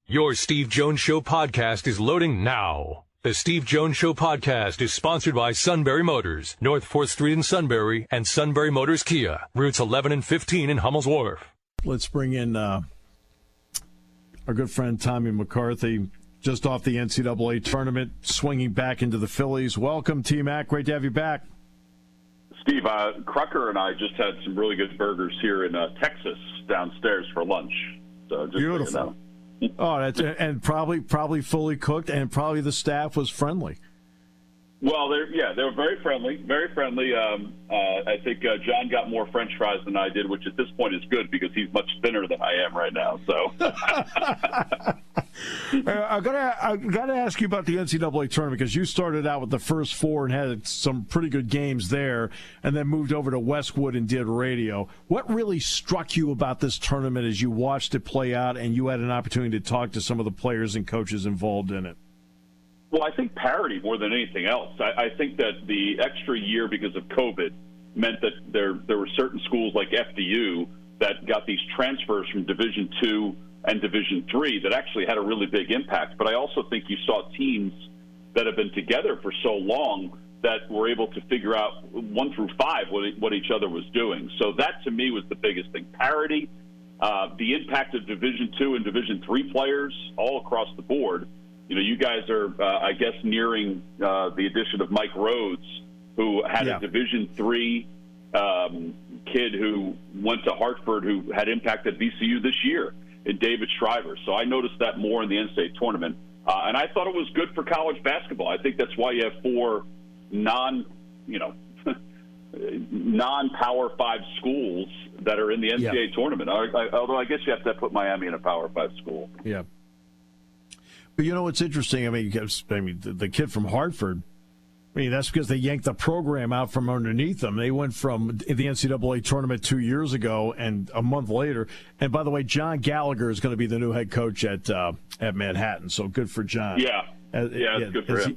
Your Steve Jones Show podcast is loading now. The Steve Jones Show podcast is sponsored by Sunbury Motors, North 4th Street in Sunbury, and Sunbury Motors Kia, routes 11 and 15 in Hummel's Wharf. Let's bring in our good friend Tommy McCarthy, just off the NCAA tournament, swinging back into the Phillies. Welcome, T-Mac. Great to have you back. Steve, Crucker and I just had some really good burgers here in Texas downstairs for lunch. So just beautiful. So you know. Oh, that's and probably fully cooked, and probably the staff was friendly. Well, they were very friendly, very friendly. I think John got more French fries than I did, which at this point is good because he's much thinner than I am right now. So, I gotta ask you about the NCAA tournament because you started out with the first four and had some pretty good games there, and then moved over to Westwood and did radio. What really struck you about this tournament as you watched it play out, and you had an opportunity to talk to some of the players and coaches involved in it? Well, I think parity more than anything else. I think that the extra year because of COVID meant that there were certain schools like FDU that got these transfers from Division II and Division III that actually had a really big impact. But I also think you saw teams that have been together for so long that were able to figure out 1 through 5 what each other was doing. So that, to me, was the biggest thing. Parity, the impact of Division II and Division III players all across the board. You know, you guys are, I guess, nearing the addition of Mike Rhodes, who had a Division III kid who went to Hartford who had impact at VCU this year, in David Shriver. So I noticed that more in the NCAA tournament. And I thought it was good for college basketball. I think that's why you have 4 non-Power 5 schools that are in the NCAA tournament. Although I guess you have to put Miami in a Power 5 school. Yeah. But you know what's interesting? I mean, the kid from Hartford, that's because they yanked the program out from underneath them. They went from the NCAA tournament 2 years ago and a month later. And by the way, John Gallagher is going to be the new head coach at Manhattan. So good for John. It's good for him.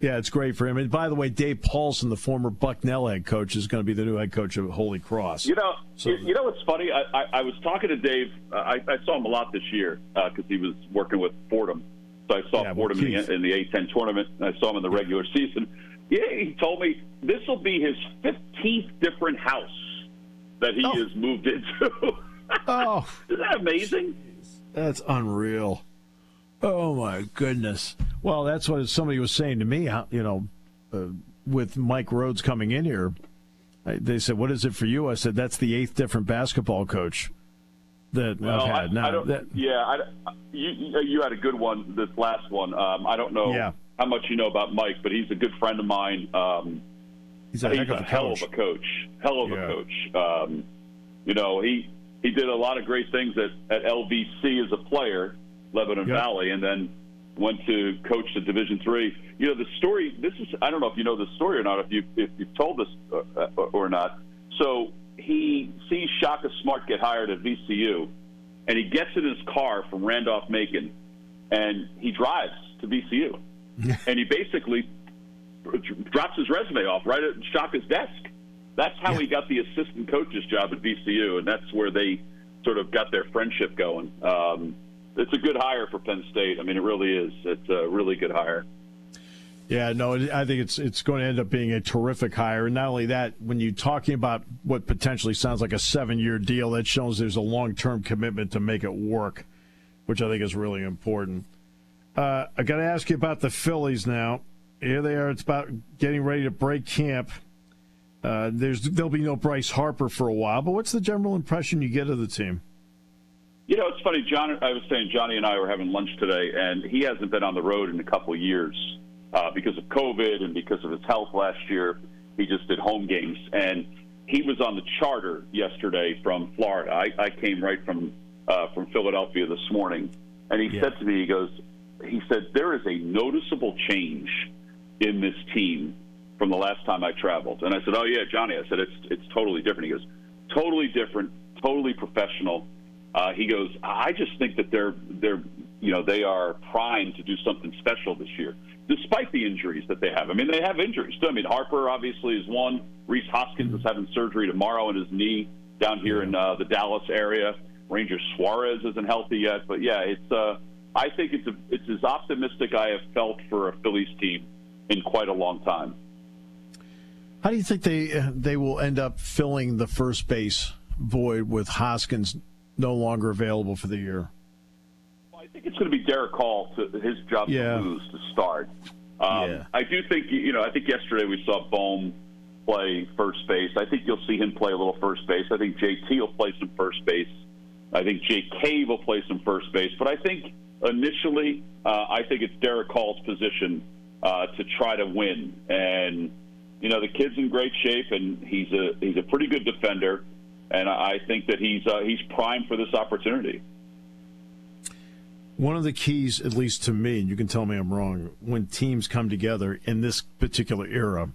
It's great for him. And by the way, Dave Paulson, the former Bucknell head coach, is going to be the new head coach of Holy Cross. You know what's funny? I was talking to Dave. I saw him a lot this year because he was working with Fordham. So I saw Fordham in the A-10 tournament, and I saw him in the regular season. Yeah, he told me this will be his 15th different house that he has moved into. Oh. Isn't that amazing? That's unreal. Oh, my goodness. Well, that's what somebody was saying to me, with Mike Rhodes coming in here. They said, what is it for you? I said, that's the 8th different basketball coach that I've had. You had a good one, this last one. I don't know how much you know about Mike, but he's a good friend of mine. He's a hell of a coach. He did a lot of great things at LVC as a player, Lebanon Valley, and then went to coach the Division III. You know, the story, I don't know if you know the story or not, if you've told this or not. So he sees Shaka Smart get hired at VCU, and he gets in his car from Randolph-Macon, and he drives to VCU. And he basically drops his resume off right at Shaka's desk. That's how he got the assistant coach's job at VCU, and that's where they sort of got their friendship going. It's a good hire for Penn State. I mean, it really is. It's a really good hire. Yeah, no, I think it's going to end up being a terrific hire. And not only that, when you're talking about what potentially sounds like a 7-year deal, that shows there's a long-term commitment to make it work, which I think is really important. I got to ask you about the Phillies now. Here they are. It's about getting ready to break camp. There'll be no Bryce Harper for a while, but what's the general impression you get of the team? You know, it's funny, John. I was saying Johnny and I were having lunch today, and he hasn't been on the road in a couple of years because of COVID and because of his health last year. He just did home games, and he was on the charter yesterday from Florida. I came right from Philadelphia this morning, and he said to me, he said, there is a noticeable change in this team from the last time I traveled. And I said, oh, yeah, Johnny. I said, it's totally different. He goes, totally different, totally professional. He goes, I just think that they are primed to do something special this year, despite the injuries that they have. I mean, they have injuries too. I mean, Harper obviously is one. Reese Hoskins is having surgery tomorrow in his knee down here in the Dallas area. Ranger Suarez isn't healthy yet, but yeah, I think it's as optimistic I have felt for a Phillies team in quite a long time. How do you think they will end up filling the first base void with Hoskins no longer available for the year? Well, I think it's going to be Derek Hall, his job to lose to start. I do think, I think yesterday we saw Bohm play first base. I think you'll see him play a little first base. I think JT will play some first base. I think J.K. will play some first base. But I think initially, I think it's Derek Hall's position to try to win. And, the kid's in great shape, and he's a pretty good defender. And I think that he's primed for this opportunity. One of the keys, at least to me, and you can tell me I'm wrong, when teams come together in this particular era,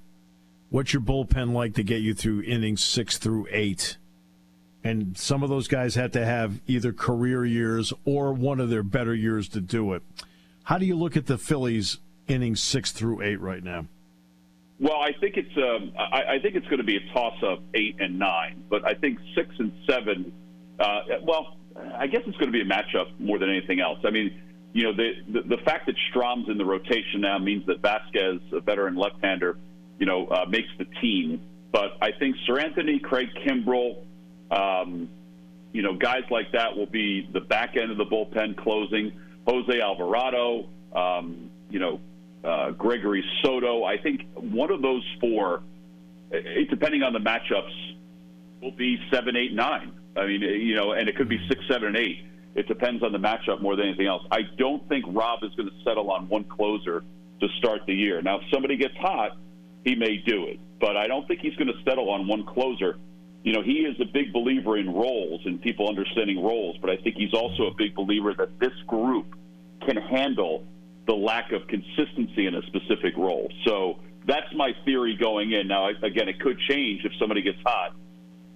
what's your bullpen like to get you through innings 6 through 8? And some of those guys had to have either career years or one of their better years to do it. How do you look at the Phillies innings 6 through 8 right now? Well, I think it's going to be a toss-up 8 and 9, but I think 6 and 7. I guess it's going to be a matchup more than anything else. I mean, the fact that Strom's in the rotation now means that Vasquez, a veteran left-hander, makes the team. But I think Sir Anthony, Craig Kimbrell, guys like that will be the back end of the bullpen closing. Jose Alvarado, Gregory Soto. I think one of those four, depending on the matchups, will be 7, 8, 9. I mean, and it could be 6, 7, and 8. It depends on the matchup more than anything else. I don't think Rob is going to settle on one closer to start the year. Now, if somebody gets hot, he may do it. But I don't think he's going to settle on one closer. He is a big believer in roles and people understanding roles, but I think he's also a big believer that this group can handle the lack of consistency in a specific role. So that's my theory going in. Now, again, it could change if somebody gets hot.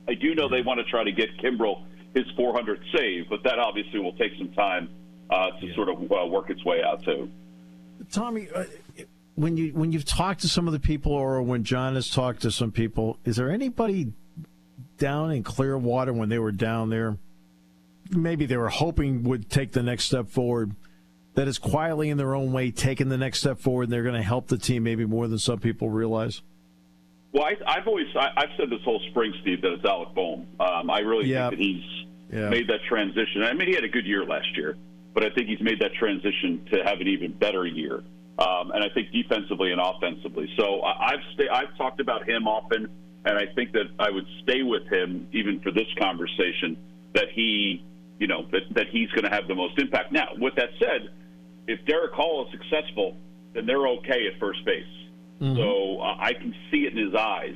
I do know they want to try to get Kimbrell his 400th save, but that obviously will take some time to sort of work its way out too. Tommy, when you've talked to some of the people, or when John has talked to some people, is there anybody down in Clearwater when they were down there, maybe they were hoping would take the next step forward, that is quietly in their own way taking the next step forward, and they're going to help the team maybe more than some people realize? Well, I've said this whole spring, Steve, that it's Alec Bohm. I really think that he's made that transition. I mean, he had a good year last year, but I think he's made that transition to have an even better year. And I think defensively and offensively. So I've talked about him often, and I think that I would stay with him even for this conversation, that he, that he's going to have the most impact. Now, with that said, if Derek Hall is successful, then they're okay at first base. Mm-hmm. So I can see it in his eyes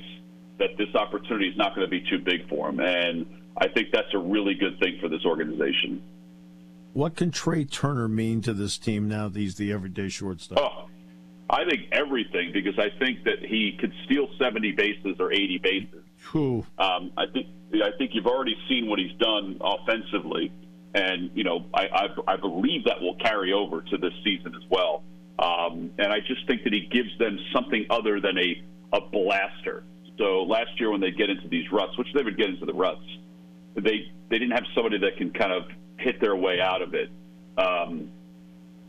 that this opportunity is not going to be too big for him. And I think that's a really good thing for this organization. What can Trey Turner mean to this team now that he's the everyday shortstop? Oh, I think everything, because I think that he could steal 70 bases or 80 bases. I think you've already seen what he's done offensively. And, I believe that will carry over to this season as well. And I just think that he gives them something other than a blaster. So last year when they get into these ruts, which they would get into the ruts, they didn't have somebody that can kind of hit their way out of it and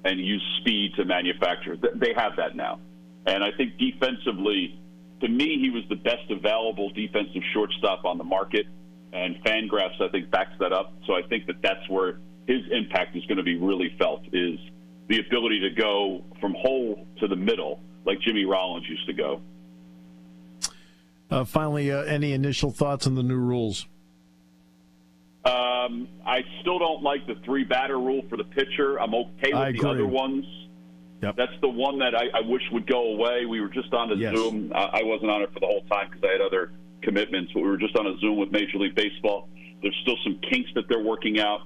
use speed to manufacture. They have that now. And I think defensively, to me, he was the best available defensive shortstop on the market. And Fangraphs, I think, backs that up. So I think that that's where his impact is going to be really felt, is the ability to go from hole to the middle like Jimmy Rollins used to go. Finally, any initial thoughts on the new rules? I still don't like the 3-batter rule for the pitcher. I'm okay with the other ones. Yep. That's the one that I wish would go away. We were just on a Zoom. I wasn't on it for the whole time because I had other commitments, but we were just on a Zoom with Major League Baseball. There's still some kinks that they're working out.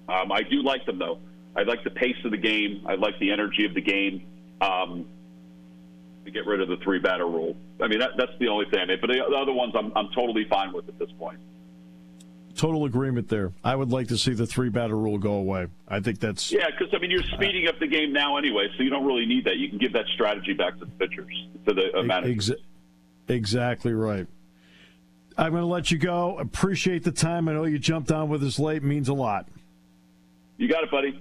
I do like them, though. I like the pace of the game. I like the energy of the game. To get rid of the 3-batter rule. I mean, that's the only thing. But the other ones I'm totally fine with at this point. Total agreement there. I would like to see the 3-batter rule go away. I think that's... Yeah, because, you're speeding up the game now anyway, so you don't really need that. You can give that strategy back to the pitchers, to the managers. Exactly right. I'm going to let you go. Appreciate the time. I know you jumped on with us late. It means a lot. You got it, buddy.